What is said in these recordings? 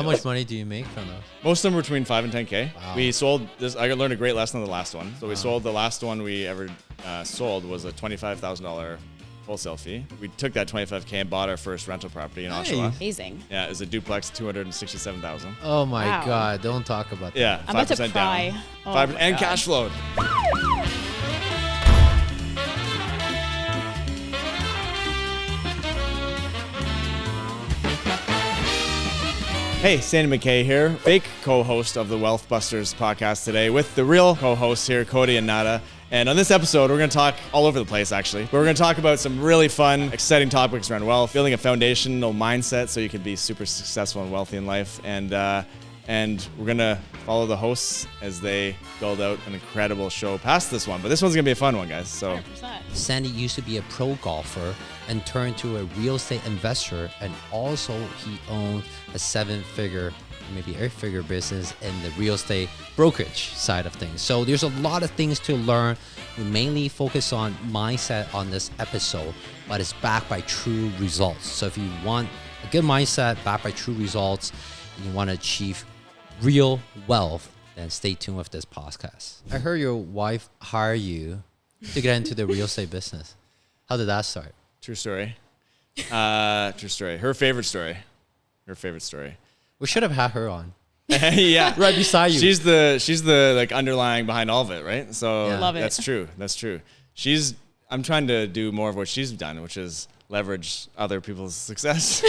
How much money do you make from those? Most of them were between 5 and 10K. Wow. We sold this. I learned a great lesson on the last one. So we sold the last one we ever sold was a $25,000 wholesale fee. We took that $25K and bought our first rental property in Oshawa. Amazing. Yeah, it was a duplex, $267,000. Oh my Wow. God! Don't talk about that. Yeah, I'm about to 5% cry. down. Oh 5 my and God. cash flowed. Hey, Sandy Mackay here, fake co-host of the Wealth Busters podcast today with the real co-hosts here, Cody and Nada. And on this episode, we're going to talk all over the place, actually. But we're going to talk about some really fun, exciting topics around wealth, building a foundational mindset so you can be super successful and wealthy in life. And we're going to follow the hosts as they build out an incredible show past this one. But this one's going to be a fun one, guys. So 100%. Sandy used to be a pro golfer and turned to a real estate investor, and also he owned a 7-figure, maybe 8-figure business in the real estate brokerage side of things. So there's a lot of things to learn. We mainly focus on mindset on this episode, but it's backed by true results. So if you want a good mindset backed by true results and you want to achieve real wealth, then stay tuned with this podcast. I heard your wife hired you to get into the real estate business. How did that start? true story. True story. Her favorite story. We should have had her on. Yeah. Right beside you. She's the like underlying behind all of it, right? So Yeah. Love it. That's true. I'm trying to do more of what she's done, which is leverage other people's success.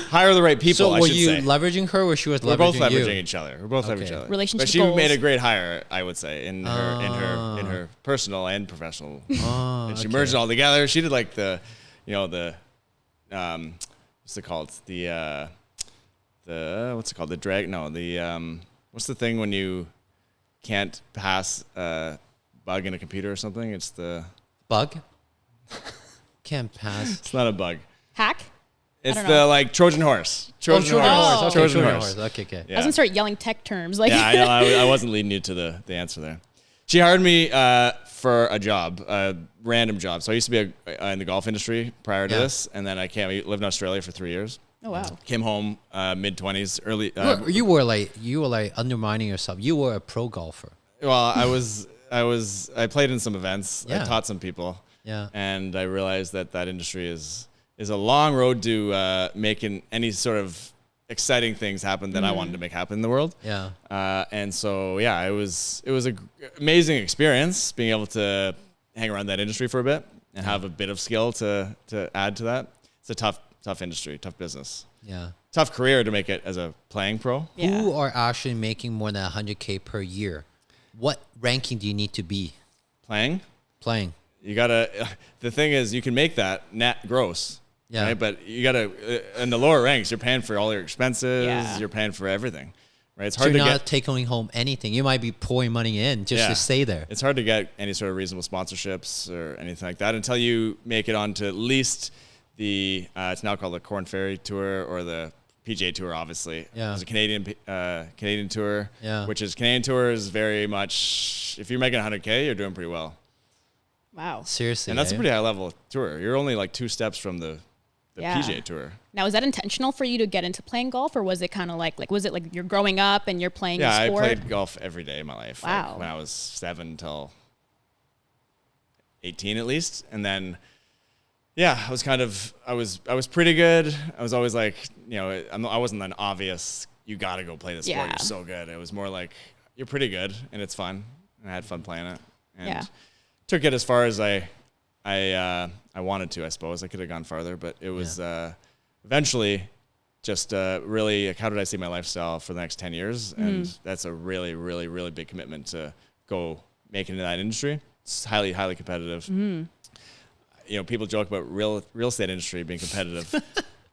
Hire the right people, So I were should you say. leveraging her or she was We're leveraging both you? leveraging each other. We're both leveraging each other. Relationship But she goals. made a great hire, I would say, in her personal and professional. And she merged it all together. She did like the what's it called? The what's it called? The drag? No, the what's the thing when you can't pass a bug in a computer or something? It's the Bug? Can't pass. It's not a bug. Hack? It's don't the know. like Trojan horse. Trojan horse. Okay, Trojan Trojan horse. horse. Okay. Yeah. I was gonna start yelling tech terms. Like, Yeah, I know. I wasn't leading you to the answer there. She hired me for a job, a random job. So I used to be in the golf industry prior to Yeah. this, and then I lived in Australia for 3 years. oh wow. Came home mid-20s, early. You were like undermining yourself. You were a pro golfer. Well, I played in some events. Yeah. I taught some people. Yeah. And I realized that industry is a long road to making any sort of exciting things happen that I wanted to make happen in the world. Yeah. And so, yeah, it was an amazing experience being able to hang around that industry for a bit and have a bit of skill to add to that. It's a tough industry, tough business, Yeah. tough career to make it as a playing pro. Yeah. Who are actually making more than 100K per year? What ranking do you need to be Playing, playing? you gotta. The thing is, you can make that net gross. Yeah. Right? But you gotta in the lower ranks, you're paying for all your expenses. Yeah. You're paying for everything. Right? It's So hard you're to not get. taking home anything. You might be pouring money in just to stay there. It's hard to get any sort of reasonable sponsorships or anything like that until you make it onto at least the it's now called the Corn Ferry Tour or the PGA Tour, obviously. Yeah. There's a Canadian Tour, Yeah. which is Canadian Tour is very much, if you're making 100K, you're doing pretty well. Wow. Seriously. And that's a eh? pretty high level tour. You're only like 2 steps from the Yeah. PGA Tour. Now, is that intentional for you to get into playing golf, or was it kind of like was it like you're growing up and you're playing Yeah, the I sport? played golf every day of my life. Wow. Like when I was 7 till 18 at least. And then, yeah, I was pretty good. I was always like, I wasn't an obvious, you got to go play this sport. Yeah. You're so good. It was more like, you're pretty good and it's fun. And I had fun playing it. And Yeah. took it as far as I wanted to, I suppose. I could have gone farther, but it was eventually just really, like, how did I see my lifestyle for the next 10 years? And that's a really, really, really big commitment to go make it into that industry. It's highly, highly competitive. People joke about real estate industry being competitive.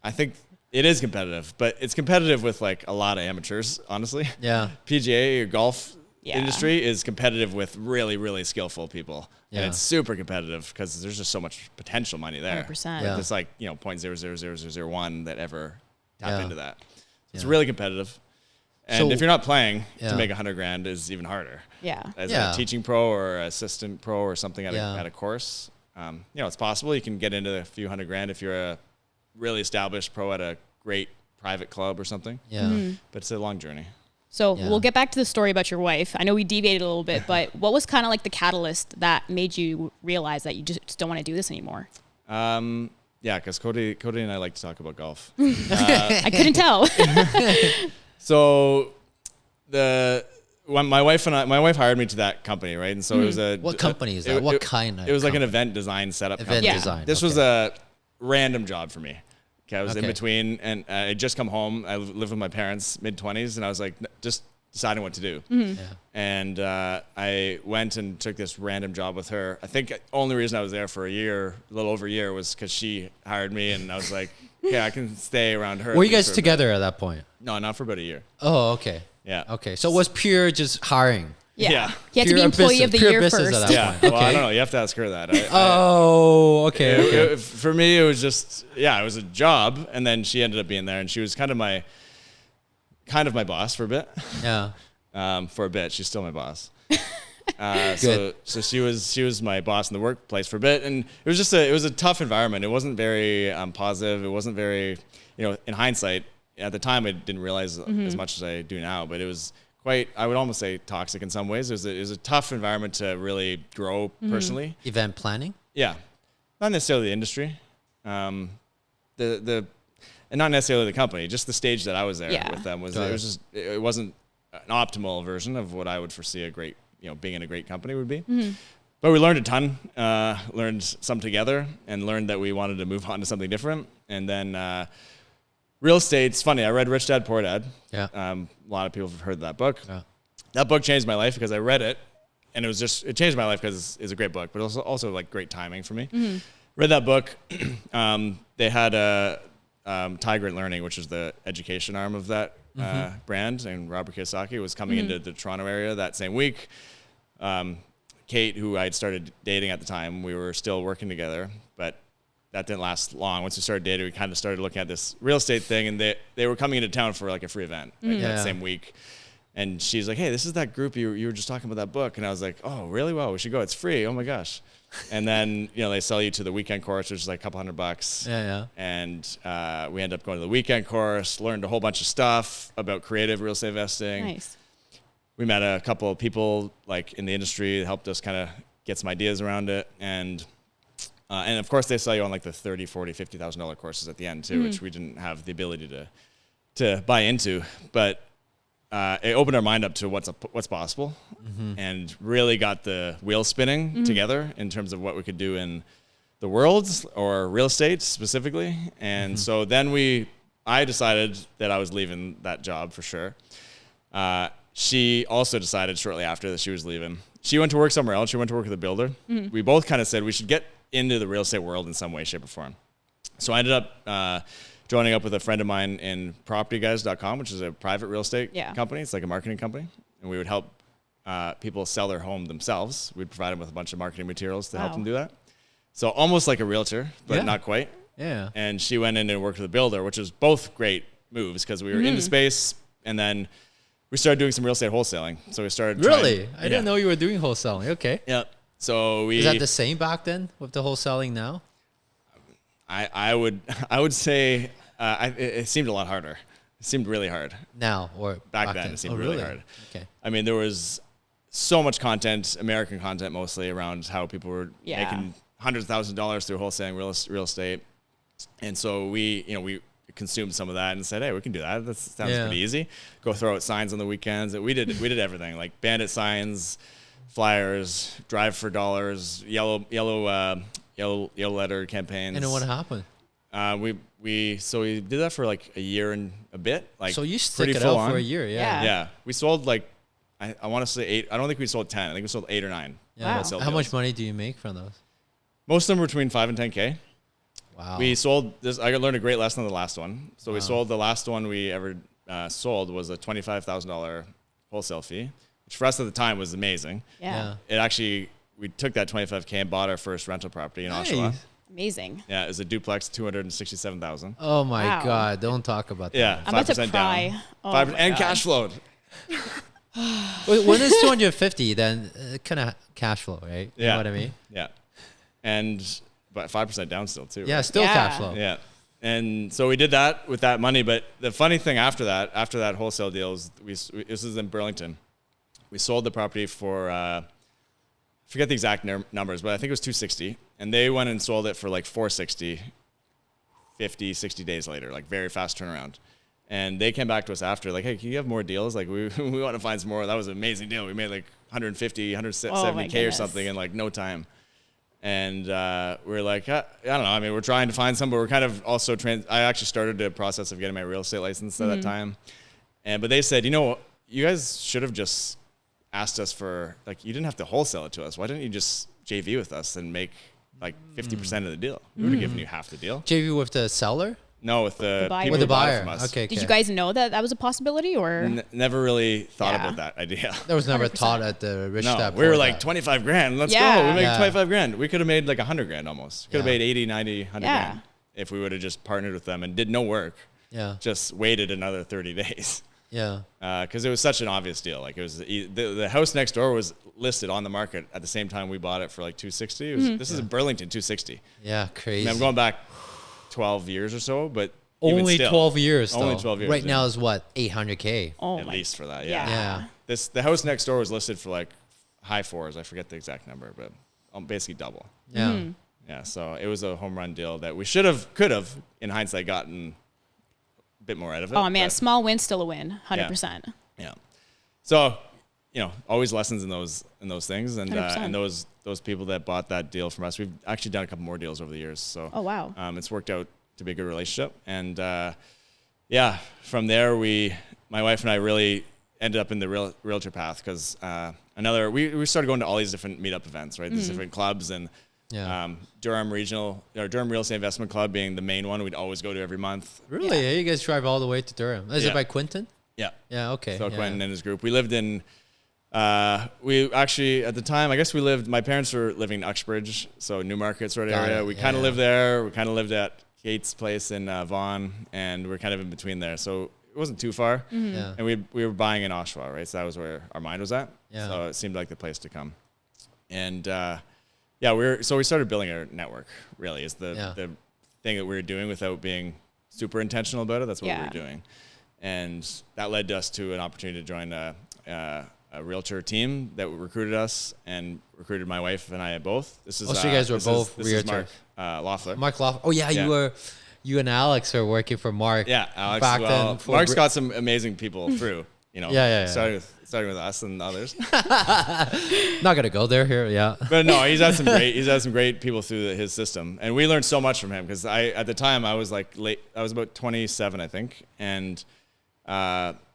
I think it is competitive, but it's competitive with like a lot of amateurs, honestly. Yeah. PGA or golf Yeah. industry is competitive with really, really skillful people. Yeah. And it's super competitive because there's just so much potential money there. 100%. Yeah. It's like, 0.000001 that ever tap Yeah. into that. It's Yeah. really competitive. And So- if you're not playing, Yeah. to make $100,000 is even harder. Yeah. As Yeah. a teaching pro or assistant pro or something at Yeah. a course, it's possible you can get into a few $100,000 if you're a really established pro at a great private club or something. Yeah. But it's a long journey. So Yeah. we'll get back to the story about your wife. I know we deviated a little bit, but what was kind of like the catalyst that made you realize that you just don't want to do this anymore? Yeah, because Cody and I like to talk about golf. I couldn't tell. So when my wife hired me to that company, right? And so it was What company is that? What kind of It was like an company? event design setup Event company. Yeah. design. This was a random job for me. Okay, I was in Okay. between, and I had just come home. I lived with my parents, mid-20s, and I was like, just deciding what to do. Yeah. And I went and took this random job with her. I think the only reason I was there for a little over a year, was because she hired me, and I was like, yeah, I can stay around her. Were at you least guys for a bit. together at that point? No, not for about a year. Oh, okay. Yeah. Okay. So it was pure just hiring. Yeah. Yeah. He had to be Pure employee business- of the pure year business first. at that Yeah. point. Well, I Okay. don't know. You have to ask her that. Oh, okay. For me, it was just, it was a job, and then she ended up being there, and she was kind of my boss for a bit. Yeah. For a bit, she's still my boss. Good. So she was my boss in the workplace for a bit, and it was just a tough environment. It wasn't very positive. It wasn't very, in hindsight, at the time I didn't realize as much as I do now, but it was quite, I would almost say, toxic in some ways. It was a tough environment to really grow personally. Event planning. Yeah, not necessarily the industry, and not necessarily the company. Just the stage that I was there with them Got it. it wasn't an optimal version of what I would foresee a great, being in a great company would be. But we learned a ton, learned some together, and learned that we wanted to move on to something different. And then real estate's funny. I read Rich Dad Poor Dad. Yeah. A lot of people have heard that book. Yeah. That book changed my life because I read it, and it changed my life because it's a great book, but also like great timing for me. Read that book. They had Tigert Learning, which is the education arm of that brand, and Robert Kiyosaki was coming into the Toronto area that same week. Kate, who I had started dating at the time, we were still working together, but that didn't last long. Once we started dating, we kind of started looking at this real estate thing, and they were coming into town for like a free event that same week. And she's like, hey, this is that group you were just talking about that book. And I was like, oh, really? Well, we should go. It's free. Oh my gosh. And then, they sell you to the weekend course, which is like a couple $100. Yeah. And we ended up going to the weekend course, learned a whole bunch of stuff about creative real estate investing. Nice. We met a couple of people like in the industry that helped us kind of get some ideas around it. And of course they sell you on like the $30,000, $40,000, $50,000 courses at the end too, which we didn't have the ability to buy into. But it opened our mind up to what's possible, and really got the wheel spinning together in terms of what we could do in the world or real estate specifically. And so then I decided that I was leaving that job for sure. She also decided shortly after that she was leaving. She went to work somewhere else. She went to work with a builder. We both kind of said we should get into the real estate world in some way, shape, or form. So I ended up joining up with a friend of mine in propertyguys.com, which is a private real estate company. It's like a marketing company. And we would help people sell their home themselves. We'd provide them with a bunch of marketing materials to help them do that. So almost like a realtor, but not quite. Yeah. And she went in and worked with a builder, which was both great moves because we were in the space, and then we started doing some real estate wholesaling. So we started Really? I didn't know you were doing wholesaling. Okay. Yeah. So Is that the same back then with the wholesaling now? I would say it seemed a lot harder. It seemed really hard. Now or Back then it seemed really hard. Okay. I mean, there was so much content, American content mostly, around how people were making hundreds of thousands of dollars through wholesaling real estate. And so we consumed some of that and said, hey, we can do that. That sounds pretty easy. Go throw out signs on the weekends. We did everything, like bandit signs, flyers, drive for dollars, yellow letter campaigns. And then what happened? We did that for like a year and a bit. Like, So you stick pretty it full out for on. a year, Yeah. We sold like, I want to say 8. I don't think we sold 10. I think we sold 8 or 9. Yeah. Wow. How much money do you make from those? Most of them were between 5 and 10K. Wow. We sold this. I learned a great lesson on the last one. So we sold the last one we ever sold was a $25,000 wholesale fee, which for us at the time was amazing. Yeah. It actually, we took that $25K and bought our first rental property in Oshawa. Nice. Amazing. Yeah, it was a duplex, $267,000. Oh my Wow. God! Don't talk about that. Yeah, I'm about to 5% cry. down. Oh 5 my and God. cash flowed. When it's 250, then kind of cash flow, right? You know what I mean? Yeah, but 5% down still too. Yeah, right? still Yeah. cash flow. Yeah. And so we did that with that money. But the funny thing after that wholesale deal was this is in Burlington. We sold the property for, I forget the exact numbers, but I think it was 260. And they went and sold it for like 460, 50, 60 days later, like very fast turnaround. And they came back to us after, like, hey, can you have more deals? Like, we want to find some more. That was an amazing deal. We made like 150, 170K or something in like no time. And we were like, I don't know. I mean, we're trying to find some, but we're kind of also I actually started the process of getting my real estate license at that time. But they said, you guys should have just asked us for, like, you didn't have to wholesale it to us. Why didn't you just JV with us and make like 50% of the deal? We would have given you half the deal. JV with the seller? No, with the buyer. people With the who bought it buyer. from us. Okay. Did you guys know that was a possibility, or? Never really thought about that idea. That was never 100%. taught at the rich No, dad. we were for like that. 25 grand. Let's Yeah. go. We make Yeah. 25 grand. We could have made like 100 grand almost. Could have Yeah. made 80, 90, 100 Yeah. grand if we would have just partnered with them and did no work. Yeah. Just waited another 30 days. Yeah. Because it was such an obvious deal. Like it was the house next door was listed on the market at the same time we bought it for like 260. It was, This is in Burlington, 260. Yeah. Crazy. I mean, I'm going back 12 years or so, but even Only still, 12 years. Only though. 12 years. Right yeah. now is what, 800K. Oh At my. least for that. Yeah. Yeah. Yeah. The house next door was listed for like high fours. I forget the exact number, but basically double. Yeah. Yeah, so it was a home run deal that we could have, in hindsight, gotten a bit more out of it. Oh man, but, small win, still a win, 100%. yeah. So, always lessons in those things, and 100%. those people that bought that deal from us, we've actually done a couple more deals over the years. So, Oh wow. it's worked out to be a good relationship, and from there my wife and I really ended up in the realtor path because we started going to all these different meetup events, right? These different clubs and. Yeah. Durham Real Estate Investment Club being the main one we'd always go to every month. Really? Yeah. You guys drive all the way to Durham. Is it Yeah. by Quinton? Yeah. Yeah. Okay. So yeah. Quentin and his group. We lived in, we actually, at the time, I guess my parents were living in Uxbridge, so Newmarket sort of Got area. it. We Yeah, kind of yeah. lived there. We kind of lived at Kate's place in Vaughan, and we're kind of in between there. So it wasn't too far. Yeah. And we were buying in Oshawa, right? So that was where our mind was at. Yeah. So it seemed like the place to come. And we started building our network, really, is the thing that we were doing without being super intentional about it. That's what we were doing. And that led us to an opportunity to join a realtor team that recruited us and recruited my wife and I both. This is So you guys were both this is realtors. Mark Loeffler. Mark Loeffler. Oh yeah, Yeah. you and Alex are working for Mark. Yeah, Alex back as well. then for Mark's got some amazing people through. Yeah. Starting with us and others. Not gonna go there here. Yeah. But no, he's had some great people through his system, and we learned so much from him because at the time I was about 27, I think, and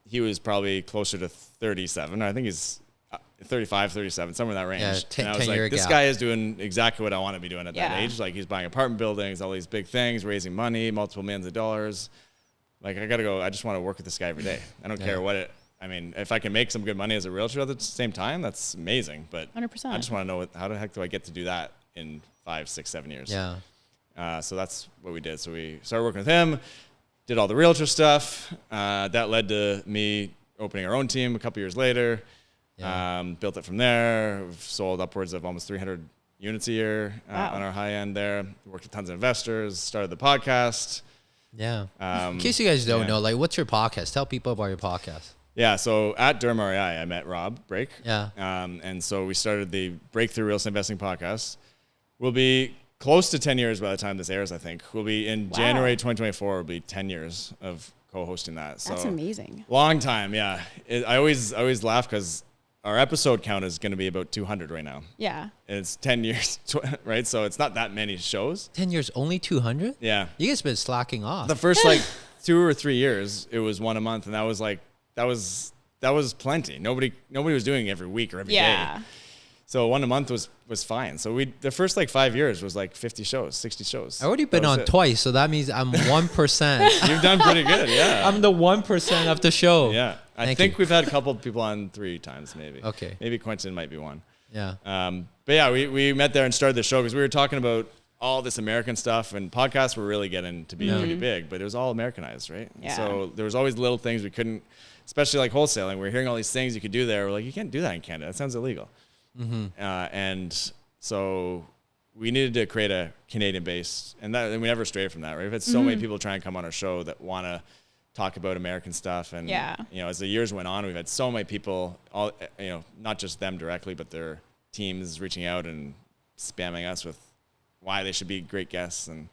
he was probably closer to 37. I think he's 35, 37, somewhere in that range. Yeah, and I was 10-year like, this gap. guy is doing exactly what I want to be doing at that Yeah. age. Like he's buying apartment buildings, all these big things, raising money, multiple millions of dollars. Like I gotta go. I just want to work with this guy every day. I don't care what it. I mean, if I can make some good money as a realtor at the same time, that's amazing. But 100%. I just want to know how the heck do I get to do that in 5, 6, 7 years? Yeah. So that's what we did. So we started working with him, did all the realtor stuff. That led to me opening our own team a couple years later. Yeah. Built it from there. We've sold upwards of almost 300 units a year Wow. on our high end there. Worked with tons of investors, started the podcast. Yeah. In case you guys don't know, like, what's your podcast? Tell people about your podcast. Yeah, so at Durham REI, I met Rob Brake. Yeah. And so we started the Breakthrough Real Estate Investing podcast. We'll be close to 10 years by the time this airs, I think. We'll be in January 2024, will be 10 years of co-hosting that. So That's amazing. long time, yeah. I always laugh because our episode count is going to be about 200 right now. Yeah. And it's 10 years, right? So it's not that many shows. 10 years, only 200? Yeah. You guys been slacking off. The first 2 or 3 years, it was one a month, and that was plenty. Nobody was doing it every week or every day. Yeah. So one a month was fine. So the first 5 years was 50 shows, 60 shows. I already been That was on it. twice, so that means I'm 1%. You've done pretty good, yeah. I'm the 1% of the show. Yeah. I Thank think you. we've had a couple of people on 3 times maybe. Okay. Maybe Quentin might be one. Yeah. But yeah, we met there and started the show because we were talking about all this American stuff, and podcasts were really getting to be pretty big, but it was all Americanized, right? Yeah. So there was always little things we couldn't, especially like wholesaling. We were hearing all these things you could do there. We're like, you can't do that in Canada. That sounds illegal. And so we needed to create a Canadian base, and we never strayed from that, right? We've had so many people try and come on our show that want to talk about American stuff. And, as the years went on, we've had so many people, all, not just them directly, but their teams reaching out and spamming us with why they should be great guests. And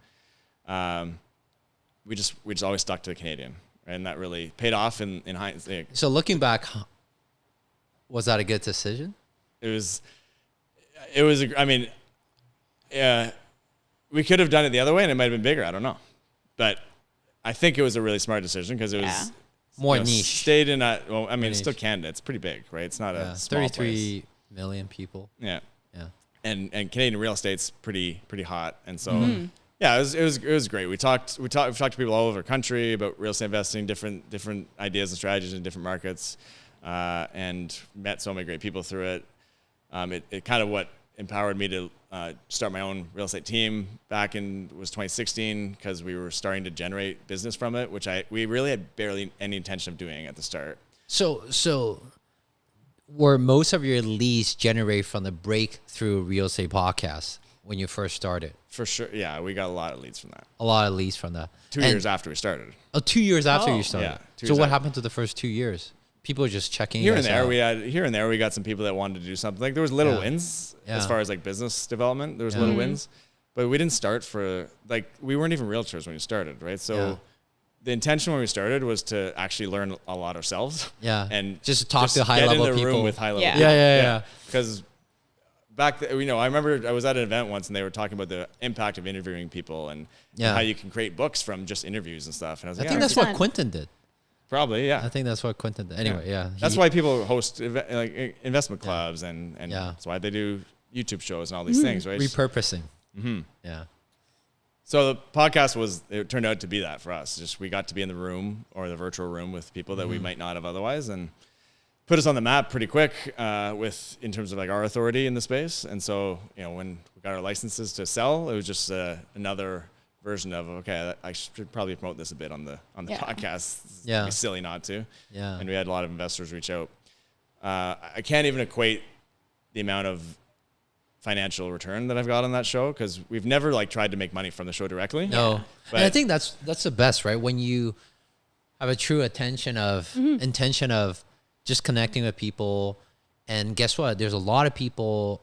we just always stuck to the Canadian, right? And that really paid off in hindsight. So looking back, was that a good decision? It was, I mean, we could have done it the other way and it might have been bigger. I don't know. But I think it was a really smart decision because it was more niche. Stayed in it's still Canada. It's pretty big, right? It's not a small 33 place. million people. Yeah. Yeah. And Canadian real estate's pretty hot. And so, it was great. We've talked to people all over the country about real estate investing, different ideas and strategies in different markets, and met so many great people through it. It kind of what empowered me to start my own real estate team back in 2016 because we were starting to generate business from it, which we really had barely any intention of doing at the start. So were most of your leads generated from the Breakthrough Real Estate podcast when you first started? For sure. Yeah, we got a lot of leads from that. A lot of leads from that. 2 years after we started. Oh, 2 years after you started. Yeah. So what happened to the first 2 years? People just checking here and there. We got some people that wanted to do something. Like there was little wins as far as like business development. There was little wins, but we didn't start we weren't even realtors when we started, right? So the intention when we started was to actually learn a lot ourselves. Yeah, and just talk to high level people. Room with high level. Yeah. Because back, I remember I was at an event once and they were talking about the impact of interviewing people and how you can create books from just interviews and stuff. And I was like, I think that's what Quentin did. Probably, yeah. I think that's what Quentin did. Anyway, that's why people host investment clubs and that's why they do YouTube shows and all these things, right? Repurposing. Mm-hmm. Yeah. So the podcast it turned out to be that for us. Just we got to be in the room or the virtual room with people that we might not have otherwise, and put us on the map pretty quick in terms of like our authority in the space. And so when we got our licenses to sell, it was just another version of I should probably promote this a bit on the podcast. It'd be silly not to. Yeah. And we had a lot of investors reach out. I can't even equate the amount of financial return that I've got on that show because we've never tried to make money from the show directly. No, but and I think that's the best, right? When you have a true intention of just connecting with people, and guess what? There's a lot of people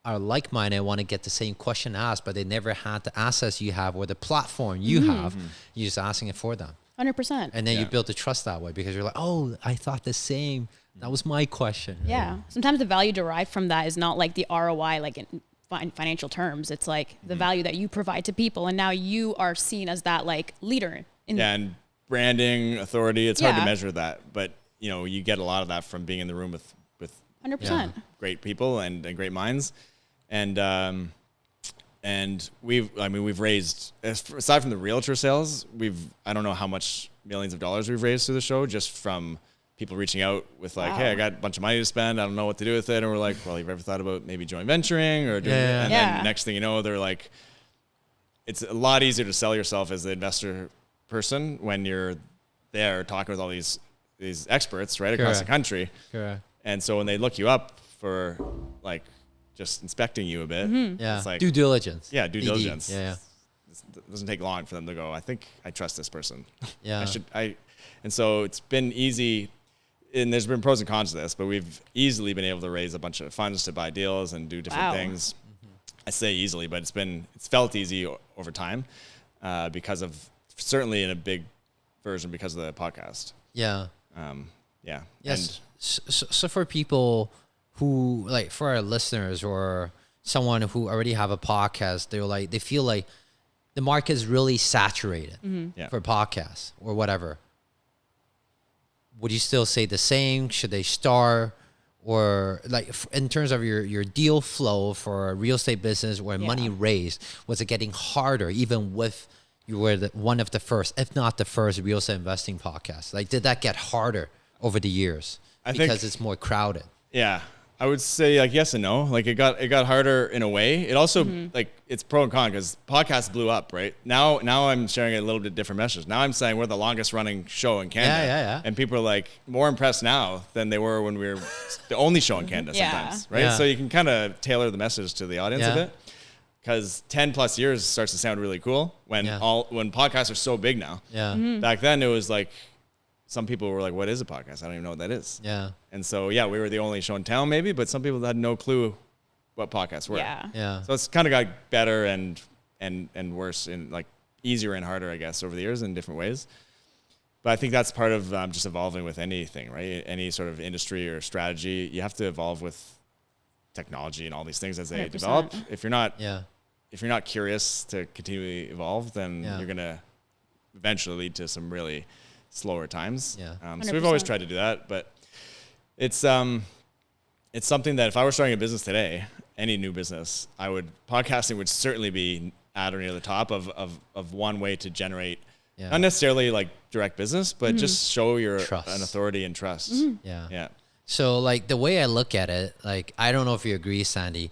are like-minded, want to get the same question asked, but they never had the access you have or the platform you have. You're just asking it for them. 100%. And then you build the trust that way because you're like, oh, I thought the same. That was my question. Yeah. Sometimes the value derived from that is not like the ROI, like in financial terms. It's like the value that you provide to people. And now you are seen as that like leader. And branding, authority, it's hard to measure that. But, you get a lot of that from being in the room with 100%. Great people and great minds. And we've raised, aside from the realtor sales, I don't know how much millions of dollars we've raised through the show just from people reaching out with hey, I got a bunch of money to spend. I don't know what to do with it. And we're like, well, you've ever thought about maybe joint venturing or doing it? And then next thing you know, they're like, it's a lot easier to sell yourself as the investor person when you're there talking with all these experts right across the country. Correct. And so when they look you up for just inspecting you a bit, it's like due diligence. Yeah, due diligence. Yeah. It doesn't take long for them to go, I think I trust this person. Yeah. And so it's been easy, and there's been pros and cons to this, but we've easily been able to raise a bunch of funds to buy deals and do different things. I say easily, but it's felt easy over time because of, certainly in a big version because of the podcast. Yeah. Yes. So for people who for our listeners or someone who already have a podcast, they feel like the market is really saturated for podcasts or whatever. Would you still say the same? Should they start? Or in terms of your deal flow for a real estate business or money raised, was it getting harder even with you were one of the first, if not the first, real estate investing podcast? Did that get harder over the years because it's more crowded? Yeah, I would say yes and no. It got harder in a way. It also it's pro and con because podcasts blew up right now. Now I'm sharing a little bit different message. Now I'm saying we're the longest running show in Canada. Yeah. And people are more impressed now than they were when we were the only show in Canada sometimes, right? Yeah. So you can kind of tailor the message to the audience a bit. because 10 plus years starts to sound really cool when when podcasts are so big now. Yeah. Back then it was like, some people were like, what is a podcast? I don't even know what that is. Yeah. And so, yeah, we were the only show in town maybe, but some people had no clue what podcasts were. Yeah. Yeah. So it's kind of got better and worse, and like easier and harder, I guess, over the years in different ways. But I think that's part of just evolving with anything, right? Any sort of industry or strategy, you have to evolve with technology and all these things as they 100%. develop. If you're not curious to continually evolve, then you're gonna eventually lead to some really slower times. Yeah. So we've always tried to do that, but it's something that if I were starting a business today, any new business, podcasting would certainly be at or near the top of one way to generate, not necessarily like direct business, but just show your an authority and trust. Yeah. So like the way I look at it, like, I don't know if you agree, Sandy,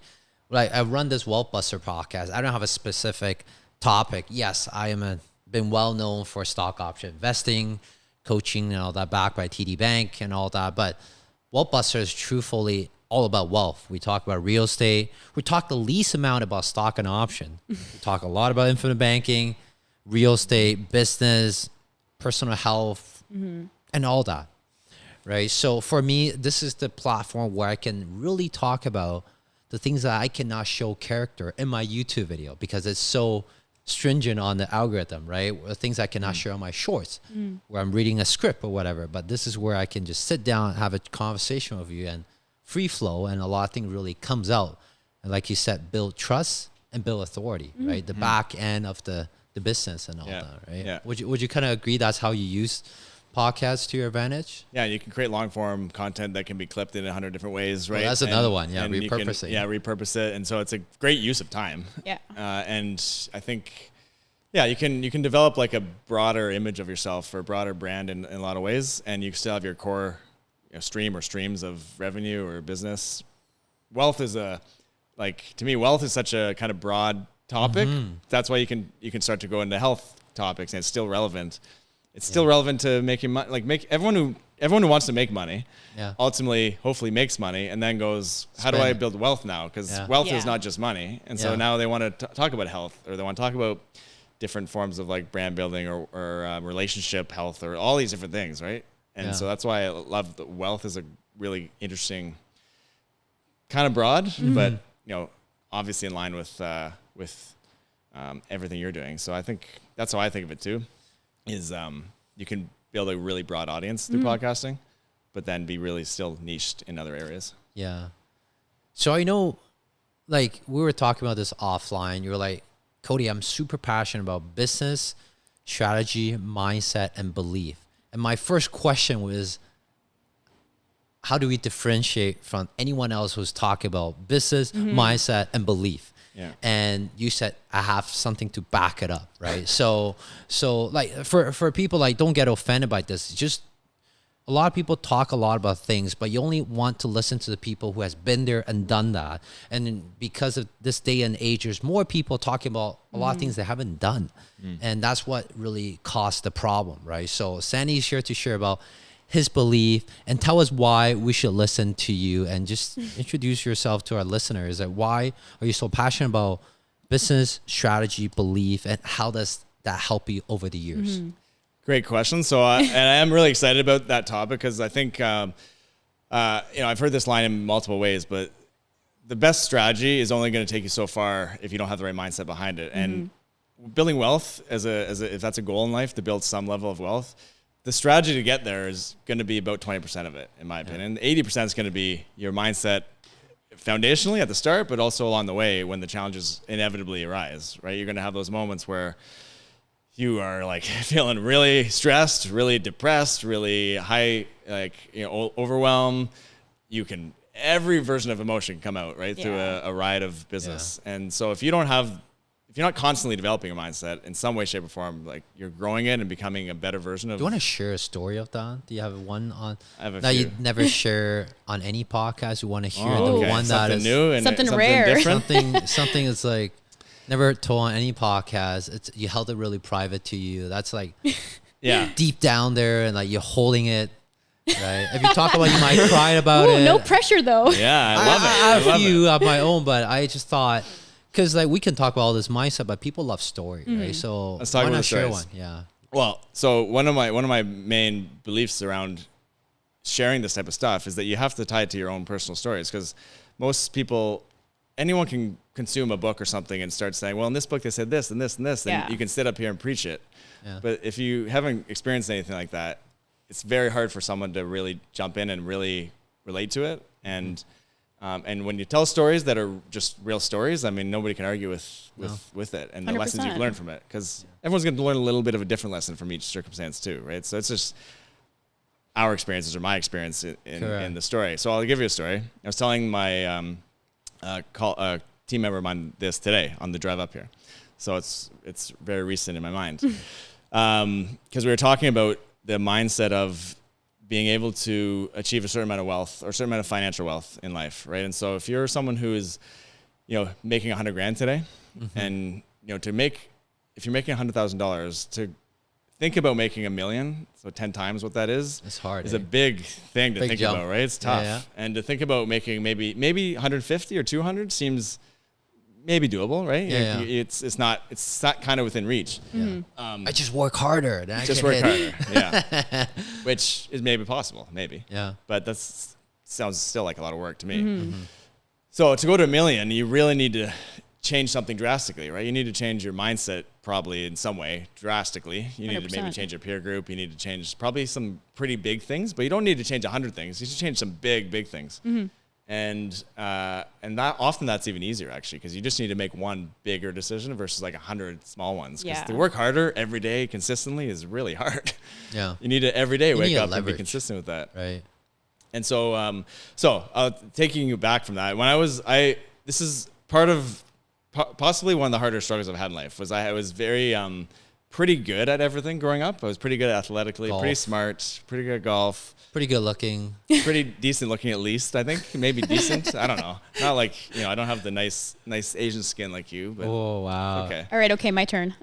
like I run this Wealth Buster podcast. I don't have a specific topic. Yes, I am been well known for stock option investing, coaching and all that, backed by TD Bank and all that. But Wealth Buster is truthfully all about wealth. We talk about real estate. We talk the least amount about stock and option. We talk a lot about infinite banking, real estate, business, personal health, and all that. Right. So for me, this is the platform where I can really talk about the things that I cannot show character in my YouTube video because it's so stringent on the algorithm, right? Things I cannot share on my shorts where I'm reading a script or whatever. But this is where I can just sit down, have a conversation with you and free flow. And a lot of things really comes out. And like you said, build trust and build authority, right? The back end of the business and all that, right? Yeah. Would you kind of agree that's how you use podcasts to your advantage? Yeah, you can create long form content that can be clipped in 100 different ways, right? Well, that's another one. Yeah, and repurposing. Repurpose it. And so it's a great use of time. Yeah. And I think, you can develop like a broader image of yourself or a broader brand in a lot of ways. And you still have your core stream or streams of revenue or business. Wealth is to me, wealth is such a kind of broad topic. That's why you can start to go into health topics and it's still relevant. It's still relevant to making money, like everyone who wants to make money, ultimately, hopefully makes money and then goes, how do I build wealth now? Because wealth is not just money. And so now they want to talk about health, or they want to talk about different forms of like brand building or relationship health or all these different things, right? And so that's why I love that wealth is a really interesting, kind of broad, but obviously in line with everything you're doing. So I think that's how I think of it too. Is you can build a really broad audience through podcasting, but then be really still niched in other areas. Yeah. So I know, like, we were talking about this offline. You were like, Cody, I'm super passionate about business, strategy, mindset, and belief. And my first question was, how do we differentiate from anyone else who's talking about business, mindset, and belief? Yeah. And you said, I have something to back it up, right? so like for people, like, don't get offended by this. Just a lot of people talk a lot about things, but you only want to listen to the people who has been there and done that. And because of this day and age, there's more people talking about a lot of things they haven't done. And that's what really caused the problem, right? So Sandy's here to share about his belief and tell us why we should listen to you, and just introduce yourself to our listeners. Like, why are you so passionate about business, strategy, belief, and how does that help you over the years? Great question. So, and I am really excited about that topic because I think, I've heard this line in multiple ways, but the best strategy is only going to take you so far if you don't have the right mindset behind it. And building wealth if that's a goal in life, to build some level of wealth, the strategy to get there is going to be about 20% of it, in my opinion. 80% is going to be your mindset foundationally at the start, but also along the way when the challenges inevitably arise, right? You're going to have those moments where you are like feeling really stressed, really depressed, really high, overwhelmed. Every version of emotion can come out, right? Through a ride of business. And so if you're not constantly developing a mindset in some way, shape, or form, like, you're growing it and becoming a better version of. Do you want to share a story of that? Do you have one on that you never share on any podcast? You want to hear the one something that is new and something rare, different? something is like never told on any podcast. You held it really private to you. That's like deep down there, and like you're holding it. Right. If you talk about, you might cry about it. No pressure though. Yeah, I love it. I have a few of my own, but I just thought, because like we can talk about all this mindset, but people love story, right? So Let's talk why about not the share stories. one? Yeah. Well, so one of my main beliefs around sharing this type of stuff is that you have to tie it to your own personal stories, because most people, anyone can consume a book or something and start saying, well, in this book they said this and this and this, and you can sit up here and preach it. Yeah. But if you haven't experienced anything like that, it's very hard for someone to really jump in and really relate to it. And when you tell stories that are just real stories, I mean, nobody can argue with it and the lessons you've 100%. learned from it, because everyone's going to learn a little bit of a different lesson from each circumstance too, right? So it's just our experiences or my experience in the story. So I'll give you a story. I was telling my team member of mine this today on the drive up here. So it's very recent in my mind. Because we were talking about the mindset of being able to achieve a certain amount of wealth or a certain amount of financial wealth in life, right? And so if you're someone who is, making $100,000 today, and if you're making $100,000, to think about making $1 million, so 10 times what that is, It's hard. is a big thing to think jump. about, right? It's tough. Yeah. And to think about making maybe 150 or 200 seems maybe doable, right? Yeah. It's not kind of within reach. Yeah. I just work harder. Then I Just can work hit. harder, yeah. Which is maybe possible, maybe. Yeah. But sounds still like a lot of work to me. So to go to $1 million, you really need to change something drastically, right? You need to change your mindset probably in some way drastically. You need to maybe 100%. change your peer group. You need to change probably some pretty big things, but you don't need to change 100 things. You should change some big things. And that often that's even easier actually, because you just need to make one bigger decision versus like 100 small ones. Because to work harder every day consistently is really hard. Yeah. You need to every day wake need up and be leverage. consistent with that. Right. And so, taking you back from that, this is part of possibly one of the harder struggles I've had in life. Was I was very pretty good at everything growing up. I was pretty good athletically, Golf. pretty smart, pretty good at golf, Pretty good looking. pretty decent looking at least. I think maybe decent. I don't know. Not like I don't have the nice Asian skin like you, but Oh wow. okay. All right, okay, my turn.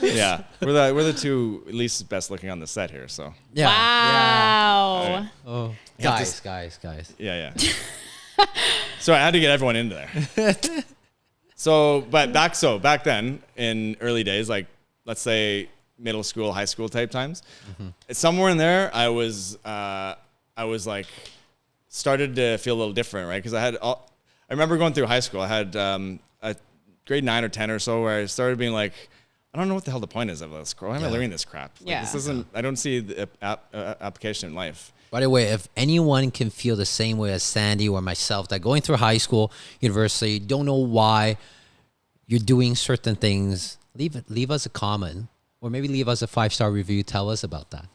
Yeah, we're the two least best looking on the set here. So Yeah. Wow. Yeah. Oh. You have to Guys. yeah. So I had to get everyone into there. But back then in early days, like let's say middle school, high school type times, somewhere in there, I was like started to feel a little different, right? Because I remember going through high school, I had a grade 9 or 10 or so where I started being like, I don't know what the hell the point is of this. Why am I learning this crap? Like, this isn't. I don't see the application in life. By the way, if anyone can feel the same way as Sandy or myself, that going through high school, university, don't know why you're doing certain things, leave us a comment, or maybe leave us a 5-star review. Tell us about that.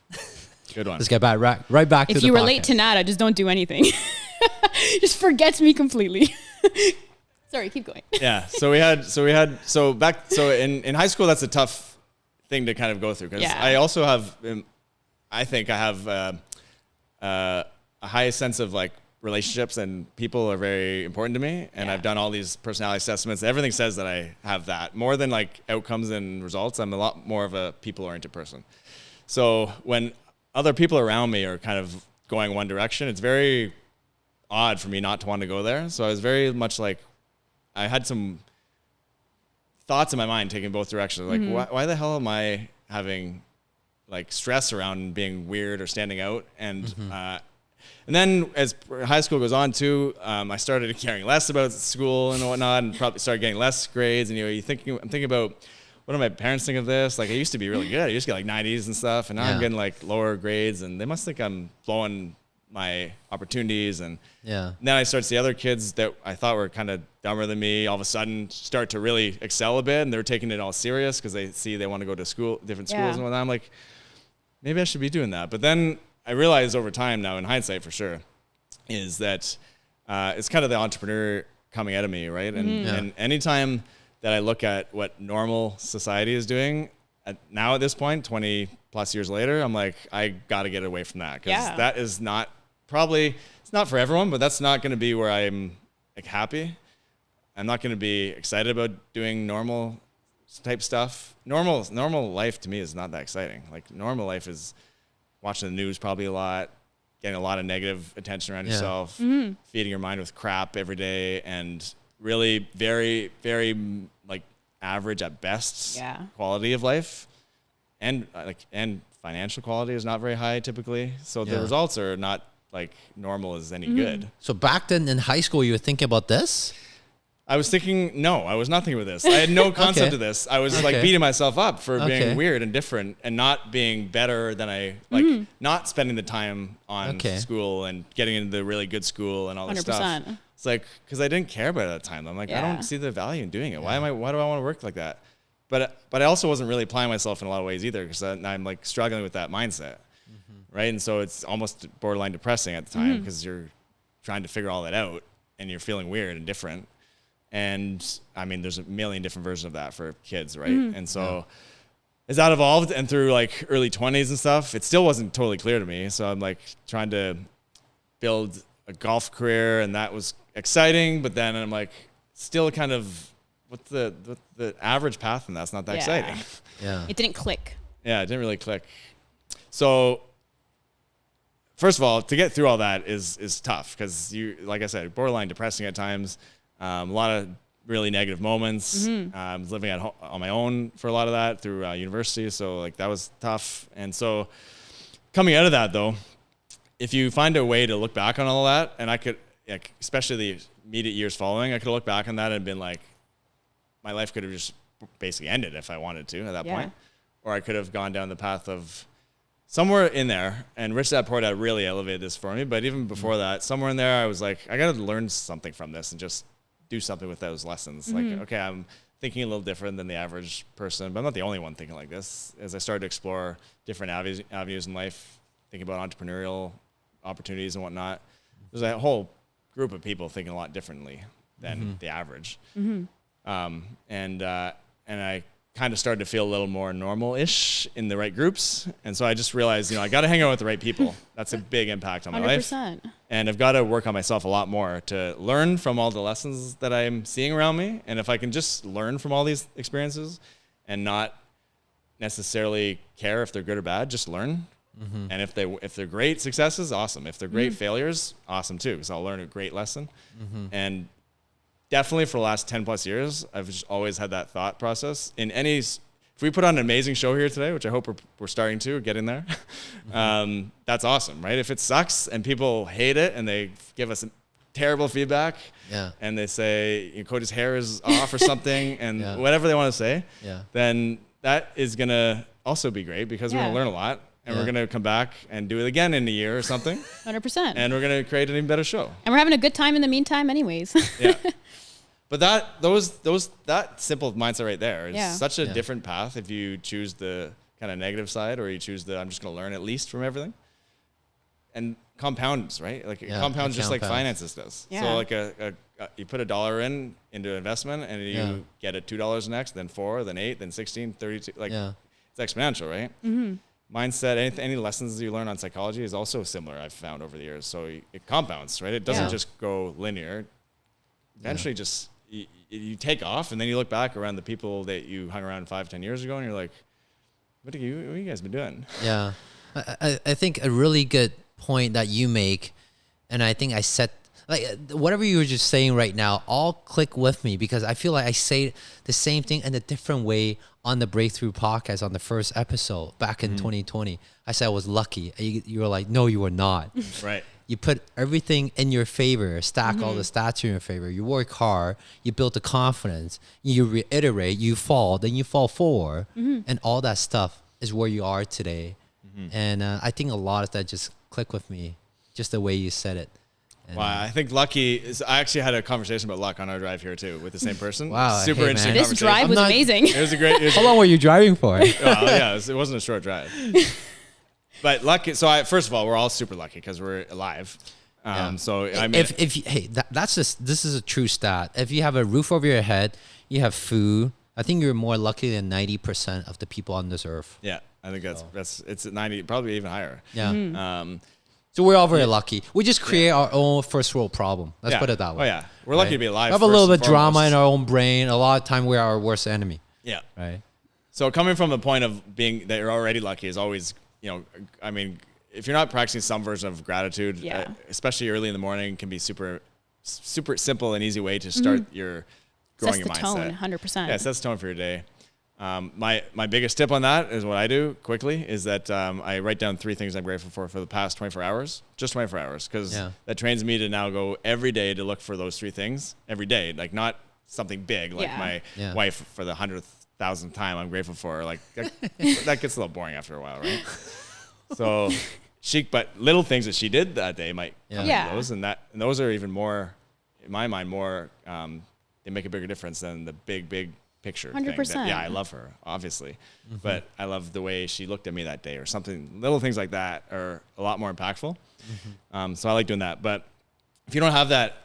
Good one. Let's get back right back to the If you relate podcast. to Nada, just don't do anything. Just forgets me completely. Sorry, keep going. Yeah. So in high school, that's a tough thing to kind of go through, because I also have, I think I have a high sense of like relationships, and people are very important to me. And I've done all these personality assessments. Everything says that I have that more than like outcomes and results. I'm a lot more of a people oriented person. So when other people around me are kind of going one direction, it's very odd for me not to want to go there. So I was very much like, I had some thoughts in my mind taking both directions. Like, why the hell am I having like stress around being weird or standing out? And then as high school goes on too, I started caring less about school and whatnot, and probably started getting less grades. And I'm thinking about, what do my parents think of this? Like, I used to be really good. I used to get like 90s and stuff, and now I'm getting like lower grades, and they must think I'm blowing my opportunities. And then I start to see other kids that I thought were kind of dumber than me all of a sudden start to really excel a bit, and they're taking it all serious because they want to go to school, different schools and whatnot. I'm like, maybe I should be doing that. But then I realized over time now, in hindsight for sure, is that it's kind of the entrepreneur coming out of me, right? And anytime that I look at what normal society is doing now at this point, 20 plus years later, I'm like, I got to get away from that, because that is not it's not for everyone, but that's not going to be where I'm like happy. I'm not going to be excited about doing normal type stuff. Normal life to me is not that exciting. Like, normal life is watching the news probably a lot, getting a lot of negative attention around yourself, feeding your mind with crap every day, and really very, very like average at best quality of life, and financial quality is not very high typically. So the results are not like normal is any good. So back then in high school, you were thinking about this? I was thinking, no, I was not thinking about this. I had no concept of this. I was like beating myself up for being weird and different and not being better than I, like not spending the time on school and getting into the really good school and all this 100%. Stuff. It's like, cause I didn't care about it at the time. I'm like, I don't see the value in doing it. Why do I want to work like that? But I also wasn't really applying myself in a lot of ways either, because I'm like struggling with that mindset. Right. And so it's almost borderline depressing at the time because you're trying to figure all that out and you're feeling weird and different. And I mean, there's a million different versions of that for kids. Right. And so as that evolved and through like early 20s and stuff, it still wasn't totally clear to me. So I'm like trying to build a golf career, and that was exciting. But then I'm like still kind of what's the average path, and that's not that exciting. Yeah. It didn't click. Yeah. It didn't really click. So first of all, to get through all that is tough because you, like I said, borderline depressing at times. A lot of really negative moments. I was living on my own for a lot of that through university, so like that was tough. And so coming out of that, though, if you find a way to look back on all that, and I could, like, especially the immediate years following, I could look back on that and been like, my life could have just basically ended if I wanted to at that point, or I could have gone down the path of somewhere in there, and Rich Dad Poor Dad really elevated this for me. But even before that, somewhere in there, I was like, I got to learn something from this and just do something with those lessons. Like, okay, I'm thinking a little different than the average person, but I'm not the only one thinking like this. As I started to explore different avenues in life, thinking about entrepreneurial opportunities and whatnot, there's a whole group of people thinking a lot differently than the average. And I kind of started to feel a little more normal-ish in the right groups. And so I just realized, I got to hang out with the right people. That's a big impact on my 100%. life. And I've got to work on myself a lot more to learn from all the lessons that I'm seeing around me. And if I can just learn from all these experiences and not necessarily care if they're good or bad, just learn. And if they're great successes, awesome. If they're great failures, awesome too, because I'll learn a great lesson. And definitely for the last 10 plus years, I've just always had that thought process. If we put on an amazing show here today, which I hope we're starting to get in there, that's awesome, right? If it sucks and people hate it and they give us terrible feedback and they say Cody's hair is off or something and whatever they want to say, then that is going to also be great because we're going to learn a lot. And we're going to come back and do it again in a year or something. 100%. And we're going to create an even better show. And we're having a good time in the meantime anyways. But that simple mindset right there is such a different path if you choose the kind of negative side or you choose I'm just going to learn at least from everything. And compounds, right? Like compounds just like finances does. So like you put $1 into investment and you get it $2 next, then 4, then 8, then 16, 32. Like it's exponential, right? Mindset, any lessons you learn on psychology is also similar, I've found over the years. So it compounds, right? It doesn't just go linear. Eventually just you take off and then you look back around the people that you hung around 5-10 years ago and you're like, what have you guys been doing? Yeah. I think a really good point that you make, and I think I said, like, whatever you were just saying right now, all click with me because I feel like I say the same thing in a different way on the Breakthrough podcast on the first episode back in 2020. I said I was lucky. You were like, no, you were not. Right. You put everything in your favor, stack all the stats in your favor. You work hard, you build the confidence, you reiterate, you fall, then you fall forward, and all that stuff is where you are today. And I think a lot of that just clicked with me, just the way you said it. Wow, I think lucky is. I actually had a conversation about luck on our drive here too with the same person. Wow, super interesting. This drive was amazing. It was a great. How long were you driving for? It wasn't a short drive. But lucky. So first of all, we're all super lucky because we're alive. So I mean, this is a true stat. If you have a roof over your head, you have food. I think you're more lucky than 90% of the people on this earth. Yeah, I think it's at 90, probably even higher. Yeah. So we're all very lucky. We just create our own first world problem. Let's put it that way. Oh yeah, we're lucky to be alive. We have a little bit of drama in our own brain. A lot of time we're our worst enemy. Yeah. Right. So coming from the point of being that you're already lucky is always, I mean, if you're not practicing some version of gratitude, especially early in the morning, can be super super simple and easy way to start your growing Sets your the mindset. tone, 100%. Yeah, it sets the tone for your day. My biggest tip on that is what I do quickly is that I write down 3 things I'm grateful for the past 24 hours, just 24 hours, because that trains me to now go every day to look for those 3 things every day, like not something big like my wife for the 100,000th time I'm grateful for. Like that gets a little boring after a while, right? So but little things that she did that day might come into those, and those are even more, in my mind, they make a bigger difference than the big picture 100%. thing. I love her, obviously, but I love the way she looked at me that day or something. Little things like that are a lot more impactful. So I like doing that. But if you don't have that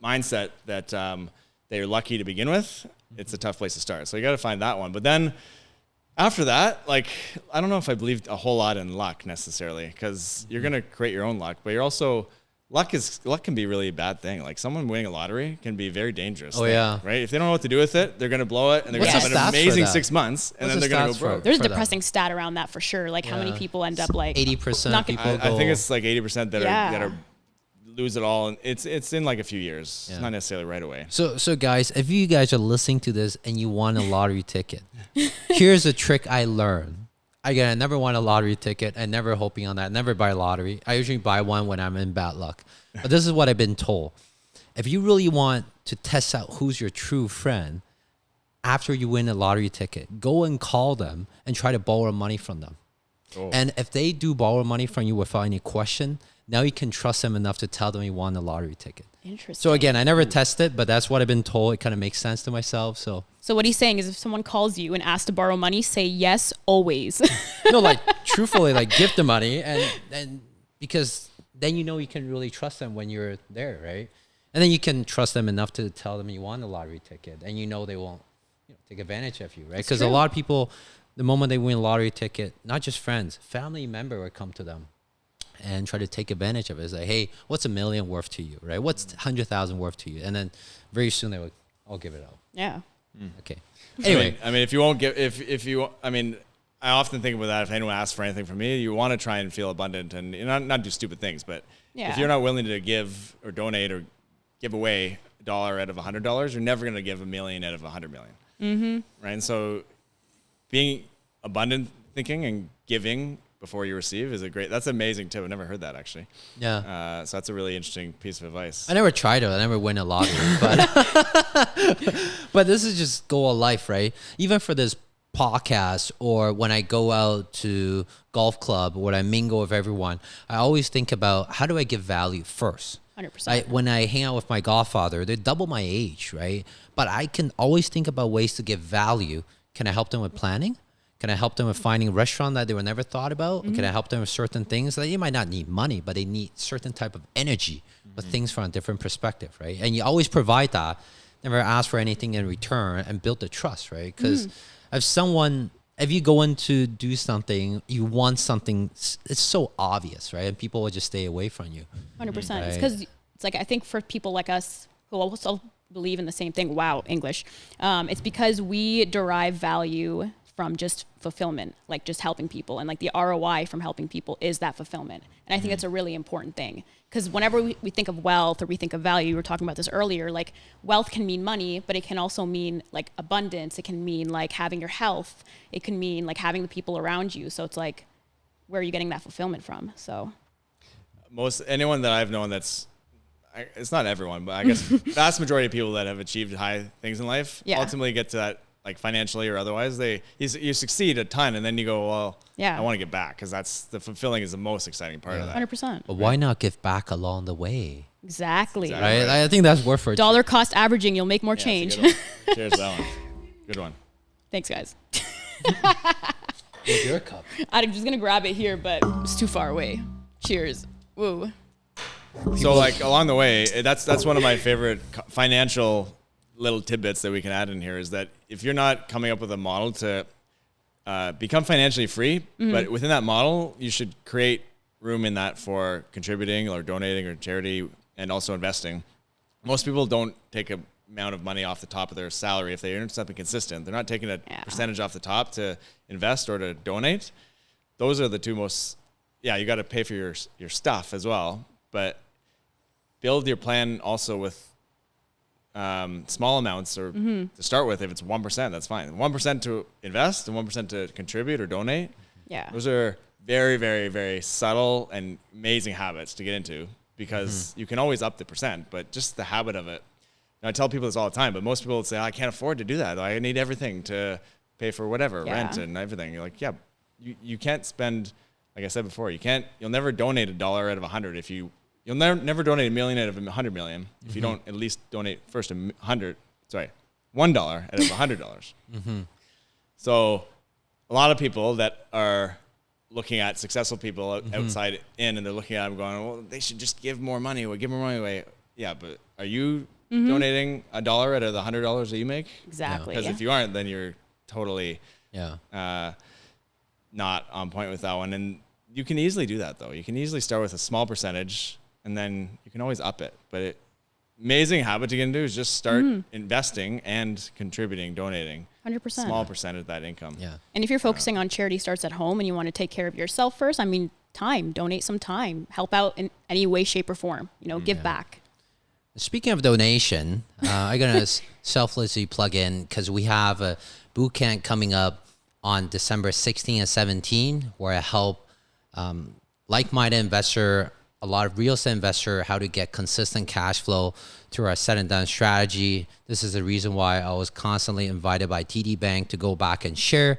mindset that you're lucky to begin with, it's a tough place to start. So you got to find that one. But then after that, like, I don't know if I believe a whole lot in luck necessarily, because you're going to create your own luck, but you're also, luck can be really a bad thing. Like someone winning a lottery can be very dangerous. Right? If they don't know what to do with it, they're going to blow it and they're going to have an amazing 6 months and then they're going to go broke. There's a depressing stat around that for sure. Like how many people end up like 80% of people I think it's like 80% that are lose it all, and it's in like a few years. It's not necessarily right away. So guys, if you guys are listening to this and you won a lottery ticket, here's a trick I learned. Again, I never won a lottery ticket. I never hoping on that. Never buy lottery. I usually buy one when I'm in bad luck. But this is what I've been told. If you really want to test out who's your true friend, after you win a lottery ticket, go and call them and try to borrow money from them. And if they do borrow money from you without any question, now you can trust them enough to tell them you won a lottery ticket. Interesting. So again, I never tested, but that's what I've been told. It kind of makes sense to myself. So what he's saying is if someone calls you and asks to borrow money, say yes always. no, like truthfully, like give the money and because then you know you can really trust them when you're there, right? And then you can trust them enough to tell them you won a lottery ticket, and you know they won't take advantage of you, right? Because a lot of people, the moment they win a lottery ticket, not just friends, family member will come to them and try to take advantage of it. It's like, hey, what's $1 million worth to you, right? What's 100,000 worth to you? And then very soon they will, I'll give it out. Yeah. Okay. Anyway, I mean, if you won't give, if you, I mean, I often think about that. If anyone asks for anything from me, you want to try and feel abundant and not do stupid things. But if you're not willing to give or donate or give away $1 out of $100, you're never going to give $1 million out of $100 million. Right. And so being abundant thinking and giving before you receive is that's an amazing tip. I've never heard that actually. Yeah. So that's a really interesting piece of advice. I never tried it. I never win a lottery, but this is just goal of life, right? Even for this podcast or when I go out to golf club or when I mingle with everyone, I always think about how do I give value first? 100%. When I hang out with my godfather, they're double my age, right? But I can always think about ways to give value. Can I help them with planning? Can I help them with finding a restaurant that they were never thought about? Can I help them with certain things that you might not need money, but they need certain type of energy, but things from a different perspective, right? And you always provide that, never ask for anything in return and build the trust, right? Because if you go in to do something, you want something, it's so obvious, right? And people will just stay away from you. 100%. Right? It's because it's like, I think for people like us who also believe in the same thing, English, it's because we derive value from just fulfillment, like just helping people, and like the ROI from helping people is that fulfillment. And I think that's a really important thing, because whenever we think of wealth or we think of value, we were talking about this earlier, like wealth can mean money, but it can also mean like abundance. It can mean like having your health. It can mean like having the people around you. So it's like, where are you getting that fulfillment from? So anyone that I've known it's not everyone, but I guess vast majority of people that have achieved high things in life ultimately get to that, like financially or otherwise, you succeed a ton, and then you go, well, I want to get back, because that's the fulfilling is the most exciting part of that. 100%. But why not give back along the way? Exactly. Right? I think that's worth it. Dollar cost averaging, you'll make more change. Cheers to that one. Good one. Thanks, guys. With your cup. I'm just gonna grab it here, but it's too far away. Cheers. Woo. So like along the way, that's one of my favorite financial little tidbits that we can add in here, is that if you're not coming up with a model to become financially free, but within that model, you should create room in that for contributing or donating or charity and also investing. Most people don't take a amount of money off the top of their salary if they earn something consistent. They're not taking a percentage off the top to invest or to donate. Those are the two most, you got to pay for your stuff as well. But build your plan also with small amounts or to start with. If it's 1%, that's fine. 1% to invest and 1% to contribute or donate. Yeah. Those are very, very, very subtle and amazing habits to get into, because you can always up the percent, but just the habit of it. And I tell people this all the time, but most people would say, I can't afford to do that. I need everything to pay for whatever, rent and everything. You're like, yeah, you can't spend, like I said before, you'll never donate $1 out of 100 if you'll never donate $1 million out of 100 million if you don't at least donate first $1 out of $100. So a lot of people that are looking at successful people outside in, and they're looking at them going, well, they should just give more money away, give more money away. Yeah, but are you donating $1 out of the $100 that you make? Exactly. Because if you aren't, then you're totally not on point with that one. And you can easily do that, though. You can easily start with a small percentage, and then you can always up it. But amazing habit to get into is just start investing and contributing, donating. 100%. Small percentage of that income. Yeah. And if you're focusing on charity starts at home and you want to take care of yourself first, I mean, donate some time, help out in any way, shape, or form, give back. Speaking of donation, I'm going to selflessly plug in, because we have a boot camp coming up on December 16 and 17, where I help like-minded investor, a lot of real estate investor, how to get consistent cash flow through our said and done strategy. This is the reason why I was constantly invited by TD Bank to go back and share.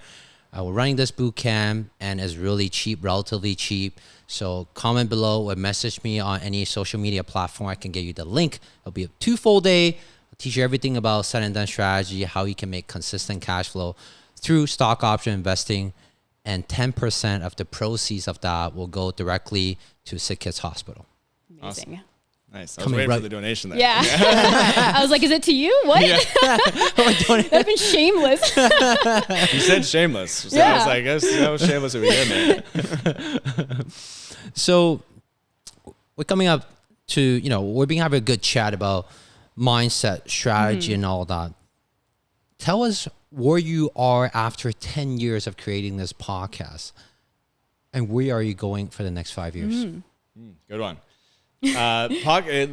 We're running this boot camp, and it's really cheap, relatively cheap. So comment below or message me on any social media platform. I can get you the link. It'll be a 2 full day. I'll teach you everything about said and done strategy, how you can make consistent cash flow through stock option investing. And 10% of the proceeds of that will go directly to Sick Kids Hospital. Amazing. Awesome. Nice. I was waiting for the donation there. Yeah. I was like, is it to you? What? Yeah. I've been shameless. You said shameless. So I was like, I guess how shameless are we getting there? So we're coming up to, we're being having a good chat about mindset, strategy, and all that. Tell us where you are after 10 years of creating this podcast, and where are you going for the next 5 years? Good one. The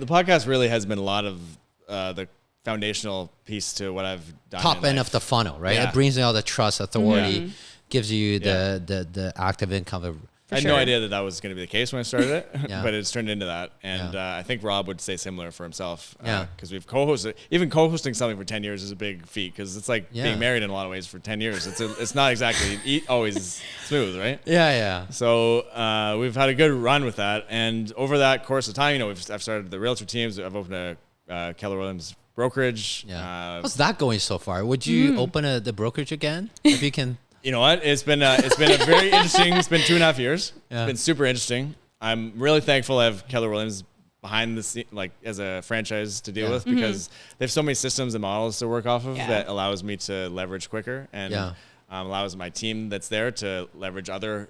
podcast really has been a lot of the foundational piece to what I've done. Top end of the funnel, right? Yeah. It brings you all the trust, authority, gives you the active income. I had no idea that was going to be the case when I started it, Yeah. but it's turned into that. And I think Rob would say similar for himself. Yeah. Because we've co-hosted, even co-hosting something for 10 years is a big feat, because it's like Yeah. being married in a lot of ways for 10 years. It's not exactly always smooth, right? Yeah. So we've had a good run with that. And over that course of time, I've started the realtor teams. I've opened a Keller Williams brokerage. Yeah. How's that going so far? Would you open the brokerage again? If you can. You know what? It's been a very interesting. It's been 2.5 years. Yeah. It's been super interesting. I'm really thankful I have Keller Williams behind the scene, like as a franchise to deal with, because they have so many systems and models to work off of that allows me to leverage quicker, and allows my team that's there to leverage other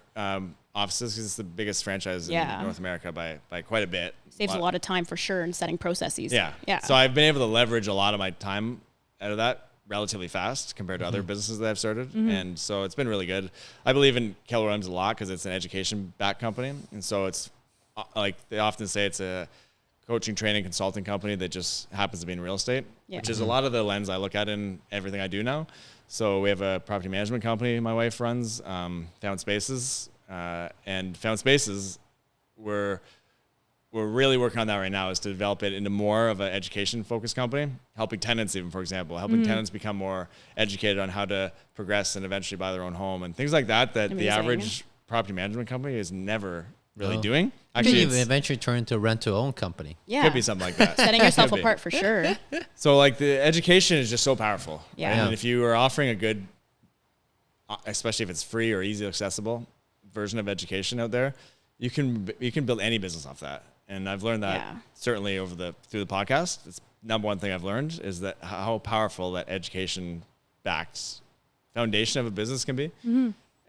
offices, because it's the biggest franchise in North America by quite a bit. Saves a lot of time for sure in setting processes. Yeah. So I've been able to leverage a lot of my time out of that relatively fast compared to other businesses that I've started. And so it's been really good. I believe in Keller Williams a lot because it's an education-backed company. And so it's like they often say it's a coaching, training, consulting company that just happens to be in real estate, which is a lot of the lens I look at in everything I do now. So we have a property management company my wife runs, Found Spaces. And Found Spaces, we're really working on that right now, is to develop it into more of an education-focused company, helping tenants even, for example, helping tenants become more educated on how to progress and eventually buy their own home and things like that the average property management company is never really doing. Actually, you eventually turn into a rent-to-own company. Yeah. Could be something like that. Setting yourself apart for sure. So like the education is just so powerful. Yeah. Right? And if you are offering a good, especially if it's free or easily accessible version of education out there, you can build any business off that. And I've learned that certainly through the podcast. It's number one thing I've learned is that how powerful that education-backed foundation of a business can be.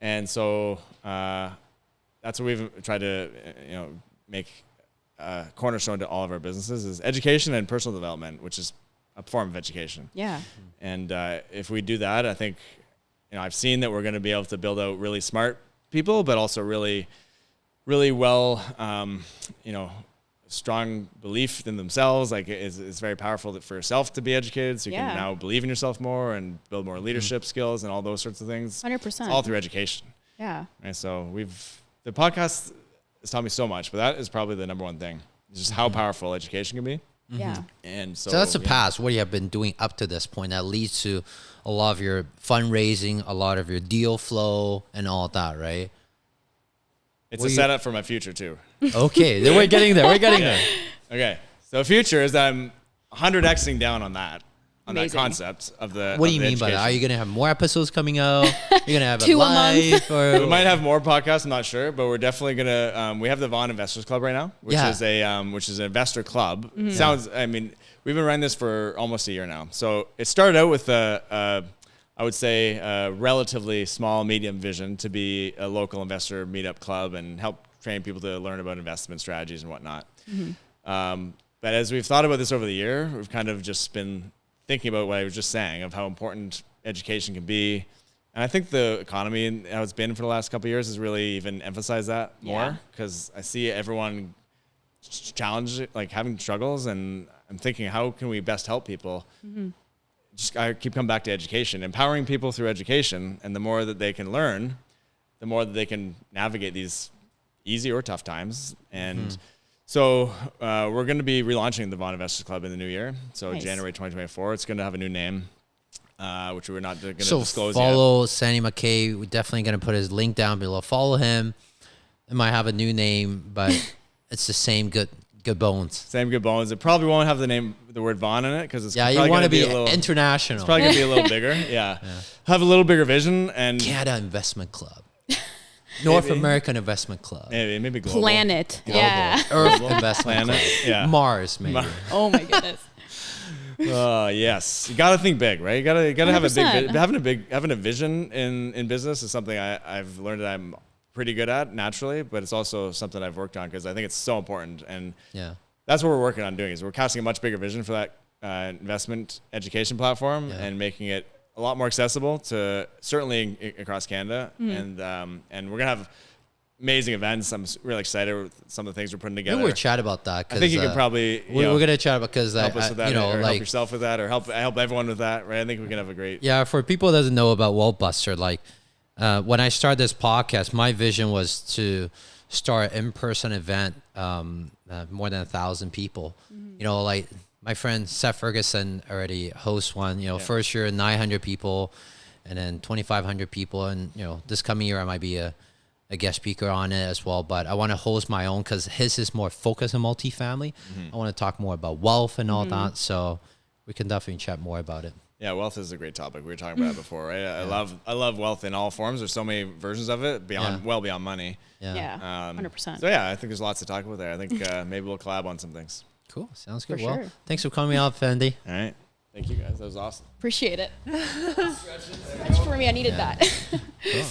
And so that's what we've tried to make a cornerstone to all of our businesses is education and personal development, which is a form of education. Yeah. And if we do that, I think I've seen that we're going to be able to build out really smart people, but also really, really well, strong belief in themselves. Like it's very powerful for yourself to be educated. So you can now believe in yourself more and build more leadership skills and all those sorts of things. 100%. It's all through education. Yeah. And so the podcast has taught me so much, but that is probably the number one thing. It's just how powerful education can be. Yeah. And so that's the past, what you have been doing up to this point that leads to a lot of your fundraising, a lot of your deal flow and all that, right? It's a setup for my future too. Okay, then we're getting there. We're getting there. Okay, so future is that I'm 100xing down on that. On Amazing. that concept of the. What do you mean by that? Are you going to have more episodes coming out? You're going to have 2 a a month? live? Or We might have more podcasts. I'm not sure, but we're definitely gonna. We have the Vaughan Investors Club right now, which is an investor club. Sounds. I mean, we've been running this for almost a year now. So it started out with I would say a relatively small, medium vision to be a local investor meetup club and help train people to learn about investment strategies and whatnot. But as we've thought about this over the year, we've kind of just been thinking about what I was just saying of how important education can be. And I think the economy and how it's been for the last couple of years has really even emphasized that more, because I see everyone challenged, like having struggles, and I'm thinking, how can we best help people? I keep coming back to education, empowering people through education, and the more that they can learn, the more that they can navigate these easy or tough times. And so we're going to be relaunching the Vaughan Investors Club in the new year. So January 2024, it's going to have a new name, which we're not going to disclose yet. Follow Sandy Mackay. We're definitely going to put his link down below. Follow him. It might have a new name, but it's the same good bones. Same good bones. It probably won't have the word Vaughan in it, because it's you want to be international. It's probably going to be a little bigger. Yeah. Have a little bigger vision. And Canada Investment Club. North American Investment Club. Maybe global. Planet. Global. Yeah. Earth Investment Planet. Club. Yeah. Mars, maybe. Oh my goodness. Yes, you got to think big, right? You got to have a 100%. having a vision in business is something I've learned that I'm pretty good at naturally, but it's also something I've worked on because I think it's so important. And that's what we're working on doing, is we're casting a much bigger vision for that investment education platform and making it a lot more accessible to certainly across Canada. And we're gonna have amazing events. I'm really excited with some of the things we're putting together. We'll chat about that. I think you can probably we're gonna chat about, because help us with that, or help yourself with that, or help everyone with that, right? I think we can have a great. Yeah, for people that doesn't know about Wealth Buster, like when I started this podcast, my vision was to start an in-person event, more than 1,000 people. You know, like my friend Seth Ferguson already hosts one. You know, first year 900 people, and then 2,500 people, and this coming year I might be a guest speaker on it as well. But I want to host my own, because his is more focused on multifamily. I want to talk more about wealth and all that, so we can definitely chat more about it. Yeah, wealth is a great topic. We were talking about it before, right? I love wealth in all forms. There's so many versions of it, well beyond money. Yeah, 100%. So I think there's lots to talk about there. I think maybe we'll collab on some things. Cool, sounds good. For Well, sure. thanks for coming out, Fendi. All right, thank you guys. That was awesome. Appreciate it. Stretch for me. I needed that. Cool.